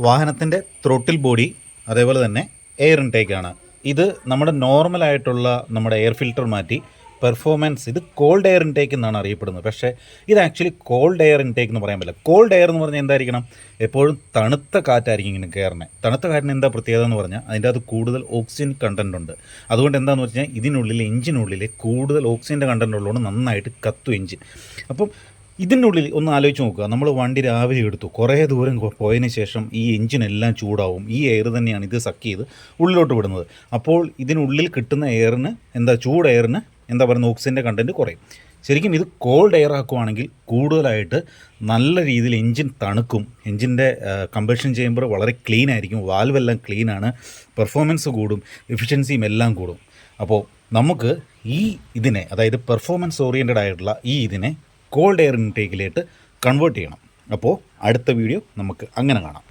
വാഹനത്തിൻ്റെ throttle body അതേപോലെ തന്നെ എയർ ഇൻടേക്കാണ്. ഇത് നമ്മുടെ നോർമലായിട്ടുള്ള നമ്മുടെ എയർ ഫിൽറ്റർ മാറ്റി പെർഫോമൻസ് ഇത് കോൾഡ് എയർ ഇൻടേക്ക് എന്നാണ് അറിയപ്പെടുന്നത്. പക്ഷേ ഇത് ആക്ച്വലി കോൾഡ് എയർ ഇൻടേക്ക് എന്ന് പറയാൻ പറ്റില്ല. കോൾഡ് എയർ എന്ന് പറഞ്ഞാൽ എന്തായിരിക്കണം, എപ്പോഴും തണുത്ത കാറ്റായിരിക്കും ഇങ്ങനെ കയറുന്നത്. തണുത്ത കാറ്റിന് എന്താ പ്രത്യേകത എന്ന് പറഞ്ഞാൽ അതിൻ്റെ അത് കൂടുതൽ ഓക്സിജൻ കണ്ടൻറ് ഉണ്ട്. അതുകൊണ്ട് എന്താണെന്ന് വെച്ച് കഴിഞ്ഞാൽ ഇതിനുള്ളിൽ എഞ്ചിനുള്ളിൽ കൂടുതൽ ഓക്സിജൻ്റെ കണ്ടൻറ് ഉള്ളതുകൊണ്ട് നന്നായിട്ട് കത്തും എഞ്ചിൻ. അപ്പം ഇതിനുള്ളിൽ ഒന്ന് ആലോചിച്ച് നോക്കുക, നമ്മൾ വണ്ടി രാവിലെ എടുത്തു, കുറേ ദൂരം പോയതിന് ശേഷം ഈ എഞ്ചിനെല്ലാം ചൂടാവും. ഈ എയർ തന്നെയാണ് ഇത് സക്ക് ചെയ്ത് ഉള്ളിലോട്ട് വിടുന്നത്. അപ്പോൾ ഇതിനുള്ളിൽ കിട്ടുന്ന എയറിന് ചൂട് എയറിന് പറയുന്നത് ഓക്സിജൻ്റെ കണ്ടൻറ്റ് കുറയും. ശരിക്കും ഇത് കോൾഡ് എയർ ആക്കുവാണെങ്കിൽ കൂടുതലായിട്ട് നല്ല രീതിയിൽ എഞ്ചിൻ തണുക്കും. എഞ്ചിൻ്റെ കമ്പഷൻ ചേമ്പർ വളരെ ക്ലീൻ ആയിരിക്കും, വാൽവെല്ലാം ക്ലീനാണ്, പെർഫോമൻസ് കൂടും, എഫിഷ്യൻസിയും എല്ലാം കൂടും. അപ്പോൾ നമുക്ക് ഇതിനെ അതായത് പെർഫോമൻസ് ഓറിയൻറ്റഡ് ആയിട്ടുള്ള ഇതിനെ കോൾഡ് എയർ ഇൻടേക്കിലേക്ക് കൺവേർട്ട് ചെയ്യണം. അപ്പോൾ അടുത്ത വീഡിയോ നമുക്ക് അങ്ങനെ കാണാം.